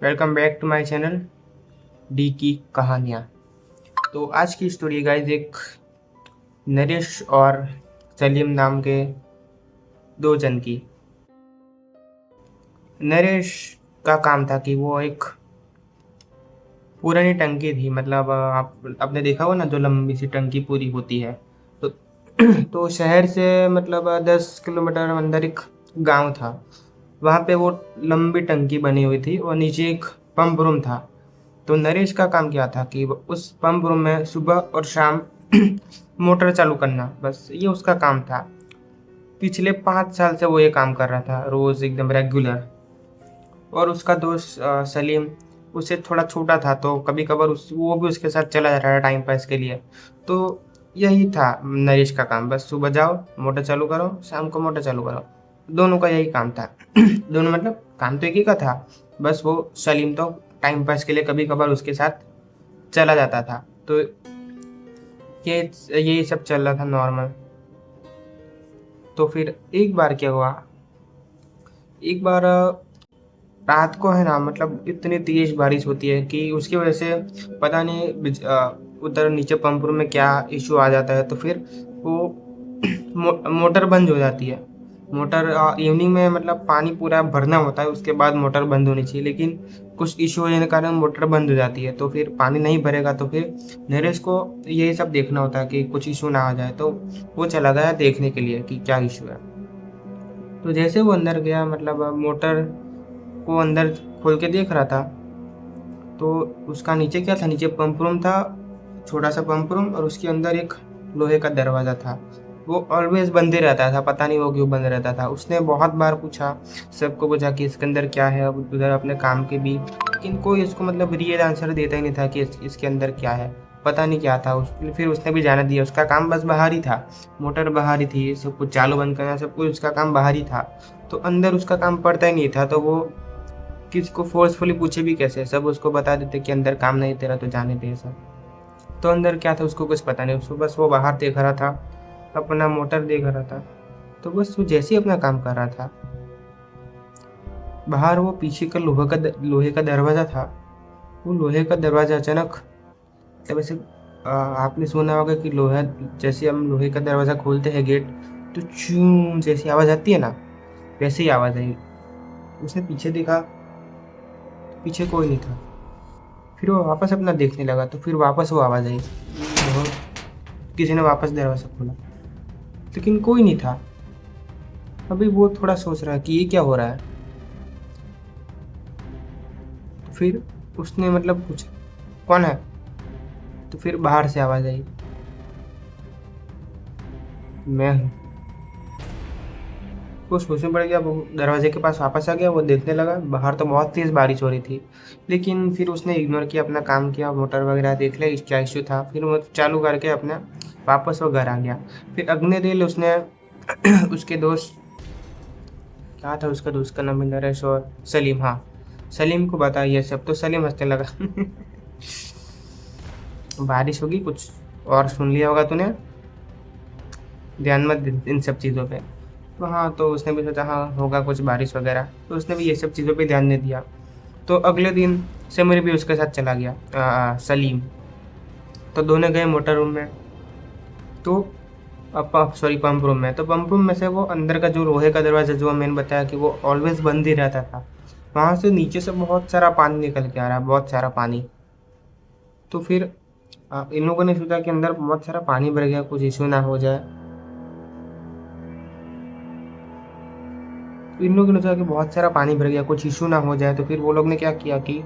Welcome back to my channel D की कहानियाँ। तो आज की स्टोरी गाइज एक नरेश और सलीम नाम के दो जन की। नरेश का काम था कि वो एक पुरानी टंकी थी, मतलब आप आपने देखा हो ना, जो लंबी सी टंकी पूरी होती है। तो तो शहर से मतलब 10 किलोमीटर अंदर एक गांव था। वहाँ पे वो लंबी टंकी बनी हुई थी और नीचे एक पंप रूम था। तो नरेश का काम क्या था कि उस पंप रूम में सुबह और शाम मोटर चालू करना, बस ये उसका काम था। पिछले 5 साल से वो ये काम कर रहा था, रोज एकदम रेगुलर। और उसका दोस्त सलीम उससे थोड़ा छोटा था, तो कभी कभार वो भी उसके साथ चला जा रहा था टाइम पास के लिए। तो यही था नरेश का काम, बस सुबह जाओ मोटर चालू करो, शाम को मोटर चालू करो। दोनों का यही काम था। दोनों मतलब काम तो एक ही का था, बस वो सलीम तो टाइम पास के लिए कभी कभार उसके साथ चला जाता था। तो ये यही सब चल रहा था नॉर्मल। तो फिर एक बार क्या हुआ, एक बार रात को है ना, मतलब इतनी तेज बारिश होती है कि उसकी वजह से पता नहीं उधर नीचे पंप रूम में क्या इशू आ जाता है। तो फिर वो मोटर बंद हो जाती है। मोटर इवनिंग में मतलब पानी पूरा भरना होता है, उसके बाद मोटर बंद होनी चाहिए, लेकिन कुछ इशू होने के कारण मोटर बंद हो जाती है। तो फिर पानी नहीं भरेगा, तो फिर नरेश को यही सब देखना होता है कि कुछ इशू ना आ जाए। तो वो चला गया देखने के लिए कि क्या इशू है। तो जैसे वो अंदर गया, मतलब मोटर को अंदर खोल के देख रहा था, तो उसका नीचे क्या था, नीचे पंप रूम था, छोटा सा पंप रूम, और उसके अंदर एक लोहे का दरवाज़ा था। वो ऑलवेज बंद ही रहता था, पता नहीं वो क्यों बंद रहता था। उसने बहुत बार पूछा, सबको पूछा कि इसके अंदर क्या है, अब उधर अपने काम के भी, लेकिन कोई इसको मतलब रियल आंसर देता ही नहीं था कि इसके अंदर क्या है। पता नहीं क्या था। फिर उसने भी जाने दिया, उसका काम बस बाहर ही था। मोटर बाहर ही थी, सब कुछ चालू बंद करना, सब कुछ उसका काम बाहर ही था। तो अंदर उसका काम पड़ता ही नहीं था। तो वो किसको फोर्सफुली पूछे भी कैसे, सब उसको बता देते कि अंदर काम नहीं तेरा, तो जाने दे सब। तो अंदर क्या था उसको कुछ पता नहीं, उसको बस वो बाहर देख रहा था, अपना मोटर देख रहा था। तो बस वो जैसे ही अपना काम कर रहा था, बाहर वो पीछे का लोहे का दरवाज़ा था। वो लोहे का दरवाज़ा अचानक, मतलब ऐसे आपने सुना होगा कि लोहा, जैसे हम लोहे का दरवाज़ा खोलते हैं गेट, तो चूं जैसी आवाज़ आती है ना, वैसे ही आवाज़ आई। उसने पीछे देखा, पीछे कोई नहीं था। फिर वो वापस अपना देखने लगा, तो फिर वापस वो आवाज़ आई। बहुत किसी ने वापस दरवाज़ा खोला, लेकिन कोई नहीं था। अभी वो थोड़ा सोच रहा है कि ये क्या हो रहा है। तो फिर उसने मतलब पूछा, कौन है? तो फिर बाहर से आवाज़ आई, मैं हूँ। वो सोचने पड़ गया, वो दरवाजे के पास वापस आ गया, वो देखने लगा। बाहर तो बहुत तेज़ बारिश हो रही थी, लेकिन फिर उसने इग्नोर किया, अपना काम किया, मोटर वगैरह देख लिया क्या इश्यू था। फिर वो चालू करके अपना वापस वो घर आ गया। फिर अगले दिन उसने उसके दोस्त, क्या था उसका दोस्त का नाम, नरेश और सलीम, हाँ, सलीम को बताया ये सब। तो सलीम हंसने लगा। बारिश होगी कुछ और सुन लिया होगा तूने, ध्यान मत दे इन सब चीज़ों पे। तो हाँ, तो उसने भी सोचा हाँ होगा कुछ बारिश वगैरह, तो उसने भी ये सब चीज़ों पे ध्यान नहीं दिया। तो अगले दिन समीर भी उसके साथ चला गया, सलीम। तो दोनों गए मोटर रूम में। तो सॉरी पंप रूम में। तो पंप रूम में से वो अंदर का जो लोहे का दरवाज़ा, जो मैंने बताया कि वो ऑलवेज बंद ही रहता था, वहाँ से नीचे से बहुत सारा पानी निकल के आ रहा है, बहुत सारा पानी। तो फिर इन लोगों ने सोचा कि अंदर बहुत सारा पानी भर गया, कुछ इशू ना हो जाए। तो इन लोगों ने सोचा कि बहुत सारा पानी भर गया, कुछ इशू ना हो जाए। तो फिर वो लोग ने क्या किया कि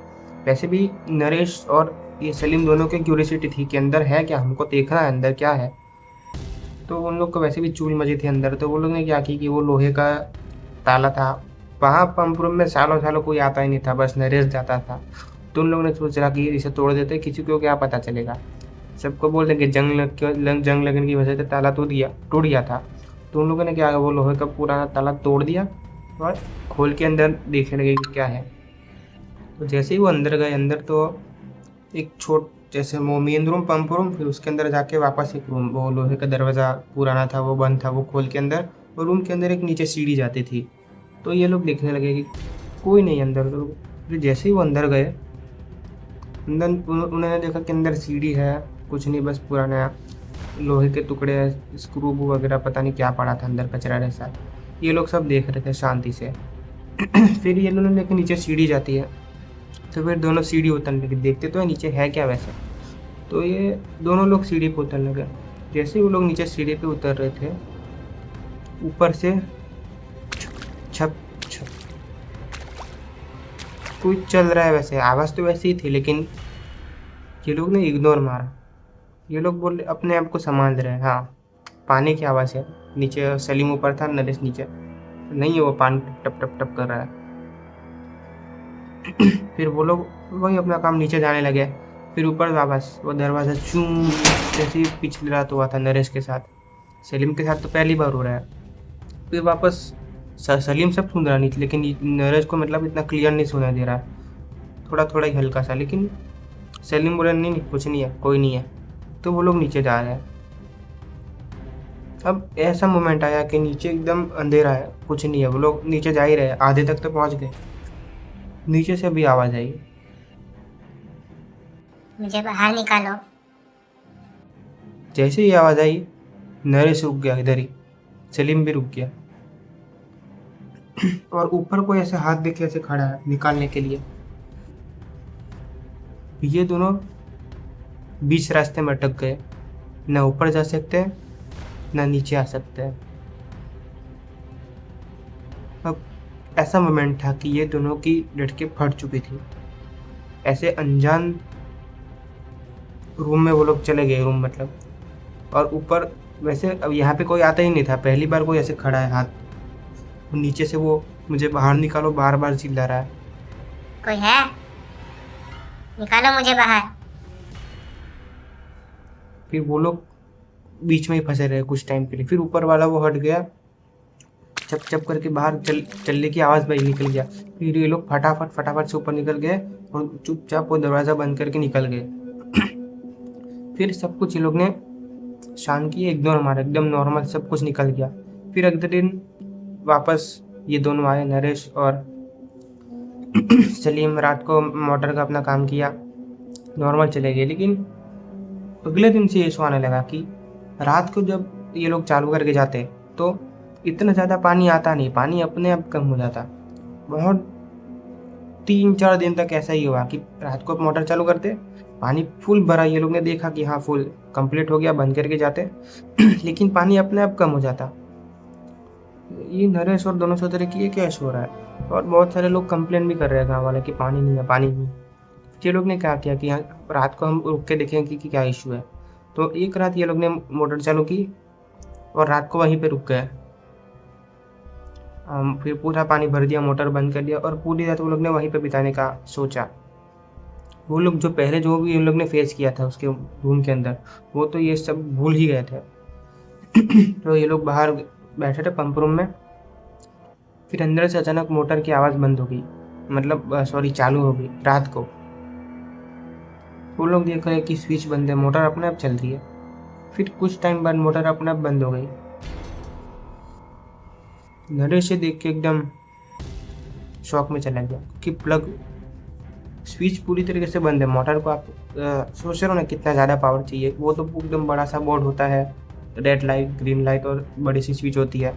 वैसे भी नरेश और ये सलीम दोनों की क्यूरियोसिटी थी कि अंदर है क्या, हमको देखना है अंदर क्या है। तो उन लोग को वैसे भी चूल मची थी अंदर। तो वो लोग ने क्या की कि वो लोहे का ताला था, वहाँ पंप रूम में सालों सालों कोई आता ही नहीं था, बस नरेश जाता था। तो उन लोगों ने सोचा कि इसे तोड़ देते, किसी को क्या पता चलेगा, सबको बोल देंगे जंग लगने की वजह से ताला टूट गया था। तो उन लोगों ने क्या किया, वो लोहे का पुराना ताला तोड़ दिया और खोल के अंदर देखने लगे कि क्या है। तो जैसे ही वो अंदर गए, अंदर तो एक जैसे वो मेन रूम पंप रूम, फिर उसके अंदर जाके वापस एक रूम, वो लोहे का दरवाज़ा पुराना था वो बंद था, वो खोल के अंदर, और रूम के अंदर एक नीचे सीढ़ी जाती थी। तो ये लोग देखने लगे कि कोई नहीं अंदर। तो फिर जैसे ही वो अंदर गए, अंदर उन्होंने देखा कि अंदर सीढ़ी है, कुछ नहीं, बस पुराना लोहे के टुकड़े, स्क्रू वगैरह, पता नहीं क्या पड़ा था अंदर, कचरा जैसा। ये लोग सब देख रहे थे शांति से। फिर ये लोगों ने लेके नीचे सीढ़ी जाती है, तो फिर दोनों सीढ़ी उतरने लगे, देखते तो है नीचे है क्या वैसे। तो ये दोनों लोग सीढ़ी पे उतरने लगे। जैसे ही वो लोग नीचे सीढ़ी पे उतर रहे थे, ऊपर से छप छप कुछ चल रहा है। वैसे आवाज़ तो वैसे ही थी, लेकिन ये लोग ने इग्नोर मारा। ये लोग बोले अपने आप को संभाल रहे हैं। हाँ, पानी की आवाज़ है। नीचे सलीम ऊपर था, नरेश नीचे नहीं है, वो पानी टप टप टप कर रहा है। फिर वो लोग वही अपना काम नीचे जाने लगे। फिर ऊपर वापस वो दरवाज़ा चूं, जैसे ही पिछली रात हुआ था नरेश के साथ, सलीम के साथ तो पहली बार हो रहा है। फिर वापस सलीम सब सुन रहा नीचे, लेकिन नरेश को मतलब इतना क्लियर नहीं सुनाई दे रहा है, थोड़ा थोड़ा ही हल्का सा। लेकिन सलीम बोला नहीं नहीं, कुछ नहीं है, कोई नहीं है। तो वो लोग नीचे जा रहे हैं। अब ऐसा मोमेंट आया कि नीचे एकदम अंधेरा है, कुछ नहीं है। वो लोग नीचे जा ही रहे, आधे तक तो पहुंच गए। नीचे से भी आवाज़ आई, मुझे बाहर निकालो। जैसे ही आवाज़ आई, नरेश रुक गया इधर ही, सलीम भी रुक गया। और ऊपर कोई ऐसे हाथ देखे ऐसे खड़ा है निकालने के लिए। ये दोनों बीच रास्ते में अटक गए, ना ऊपर जा सकते ना नीचे आ सकते हैं। अब ऐसा मोमेंट था कि ये दोनों की लड़की फट चुकी थी। ऐसे अनजान रूम में वो लोग चले गए, रूम मतलब। और ऊपर वैसे अब यहाँ पे कोई आता ही नहीं था, पहली बार कोई ऐसे खड़ा है हाथ। नीचे से वो मुझे बाहर निकालो बार बार चिल्ला रहा है। कोई है? निकालो मुझे बाहर। फिर वो लोग बीच में ही फंसे रहे कुछ टाइम के लिए। फिर ऊपर वाला वो हट गया, चप चप करके बाहर चलने की आवाज़ भाई निकल गया। फिर ये लोग फटाफट से ऊपर निकल गए और चुपचाप वो दरवाज़ा बंद करके निकल गए। फिर सब कुछ ये लोग ने शांत किए, इग्नोर मारा, एकदम नॉर्मल सब कुछ निकल गया। फिर अगले दिन वापस ये दोनों आए, नरेश और सलीम। रात को मोटर का अपना काम किया, नॉर्मल चले गए। लेकिन अगले दिन से ये इशू आने लगा कि रात को जब ये लोग चालू करके जाते तो इतना ज़्यादा पानी आता नहीं, पानी अपने आप कम हो जाता। बहुत 3-4 दिन तक ऐसा ही हुआ कि रात को मोटर चालू करते, पानी फुल भरा। ये लोग ने देखा कि हाँ फुल कंप्लीट हो गया, बंद करके जाते लेकिन पानी अपने आप कम हो जाता। ये नरेश और दोनों सोच रहे कि ये क्या इशू हो रहा है। और बहुत सारे लोग कंप्लेन भी कर रहे हैं गाँव वाले कि पानी नहीं है, पानी नहीं। ये लोग ने क्या किया कि रात को हम रुक के देखें कि क्या इशू है। तो एक रात ये लोग ने मोटर चालू की और रात को वहीं पे रुक गए। फिर पूरा पानी भर दिया, मोटर बंद कर दिया और पूरी रात वो लोग ने वहीं पे बिताने का सोचा। वो लोग जो पहले जो भी उन लोग ने फेस किया था उसके रूम के अंदर, वो तो ये सब भूल ही गए थे। तो ये लोग बाहर बैठे थे पंप रूम में। फिर अंदर से अचानक मोटर की आवाज़ बंद हो गई, मतलब सॉरी चालू हो गई रात को। वो लोग देख रहे हैं कि स्विच बंद है, मोटर अपने आप चल रही है। फिर कुछ टाइम बाद मोटर अपने आप बंद हो गई। नरेश से देख के एकदम शॉक में चला गया कि प्लग स्विच पूरी तरीके से बंद है। मोटर को आप सोच रहे हो ना कितना ज़्यादा पावर चाहिए। वो तो एकदम बड़ा सा बोर्ड होता है, रेड लाइट, ग्रीन लाइट और बड़ी सी स्विच होती है।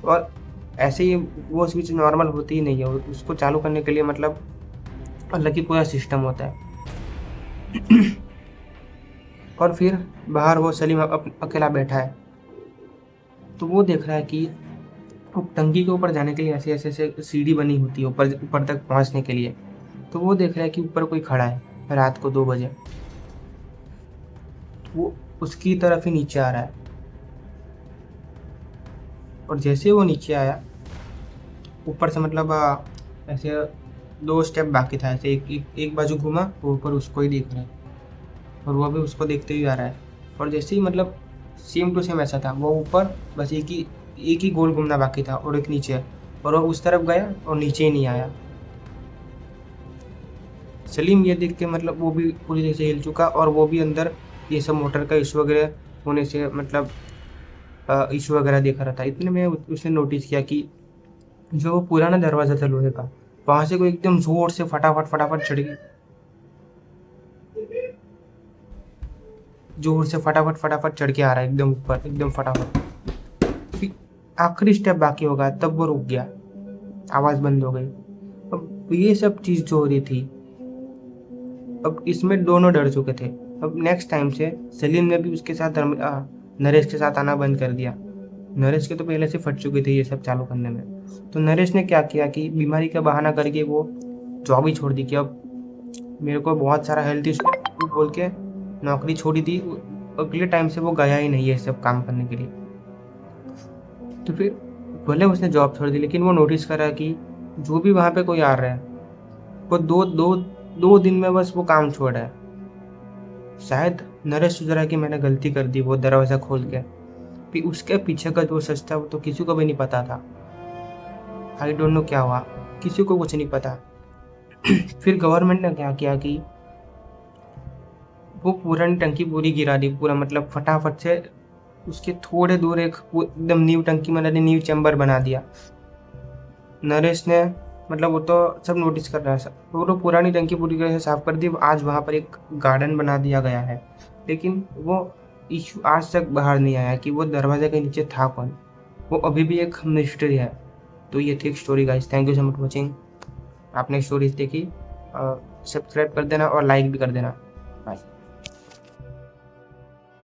और ऐसे ही वो स्विच नॉर्मल होती ही नहीं है, उसको चालू करने के लिए मतलब अलग ही पूरा सिस्टम होता है। और फिर बाहर वो सलीम अकेला बैठा है, तो वो देख रहा है कि टंकी के ऊपर जाने के लिए ऐसे ऐसे सीढ़ी बनी होती है ऊपर तक पहुंचने के लिए। तो वो देख रहा है कि ऊपर कोई खड़ा है रात को 2 बजे। वो उसकी तरफ ही नीचे आ रहा है। और जैसे वो नीचे आया, ऊपर से मतलब ऐसे 2 स्टेप बाकी था, ऐसे एक बाजू घूमा, वो ऊपर उसको ही देख रहा है और वो भी उसको देखते ही आ रहा है। और जैसे ही मतलब सेम टू सेम ऐसा था, वो ऊपर बस एक ही गोल घूमना बाकी था और एक नीचे, और वो उस तरफ गया और नीचे ही नहीं आया। सलीम ये देख के मतलब वो भी पूरी तरह से हिल चुका, और वो भी अंदर ये सब मोटर का इशू वगैरह होने से मतलब इशू वगैरह देख रहा था। इतने में उसने नोटिस किया कि जो पुराना दरवाज़ा था लोहे का, वहां से कोई एकदम जोर से फटाफट चढ़ गई, जोर से फटाफट चढ़ के आ रहा है एकदम ऊपर, एकदम फटाफट। फिर आखिरी स्टेप बाकी होगा तब वो रुक गया, आवाज बंद हो गई। अब ये सब चीज जो हो रही थी, अब इसमें दोनों डर चुके थे। अब नेक्स्ट टाइम से सलीम ने भी उसके साथ नरेश के साथ आना बंद कर दिया। नरेश के तो पहले से फट चुके थे ये सब चालू करने में। तो नरेश ने क्या किया कि बीमारी का बहाना करके वो जॉब ही छोड़ दी कि अब मेरे को बहुत सारा हेल्थ इशू है, वो बोल के नौकरी छोड़ी थी। अगले टाइम से वो गया ही नहीं है सब काम करने के लिए। तो फिर भले उसने जॉब छोड़ दी, लेकिन वो नोटिस करा कि जो भी वहाँ पे कोई आ रहा है वो दो दिन में बस वो काम छोड़ रहा है। शायद नरेश सोच रहा है कि मैंने गलती कर दी वो दरवाज़ा खोल के। फिर उसके पीछे का जो सच था वो तो किसी को भी नहीं पता था। आई डोंट नो क्या हुआ, किसी को कुछ नहीं पता। फिर गवर्नमेंट ने क्या किया कि वो पुरानी टंकी पूरी गिरा दी, पूरा मतलब फटाफट से उसके थोड़े दूर एक एकदम न्यू टंकी बना दी, न्यू चैम्बर बना दिया। नरेश ने मतलब वो तो सब नोटिस कर रहा है, वो तो पुरानी टंकी पूरी तरह से साफ कर दी। आज वहाँ पर एक गार्डन बना दिया गया है, लेकिन वो इशू आज तक बाहर नहीं आया कि वो दरवाजे के नीचे था कौन। वो अभी भी एक मिस्ट्री है। तो ये थी story guys, thank you so much watching. आपने स्टोरीज देखी, सब्सक्राइब कर देना और लाइक भी कर देना।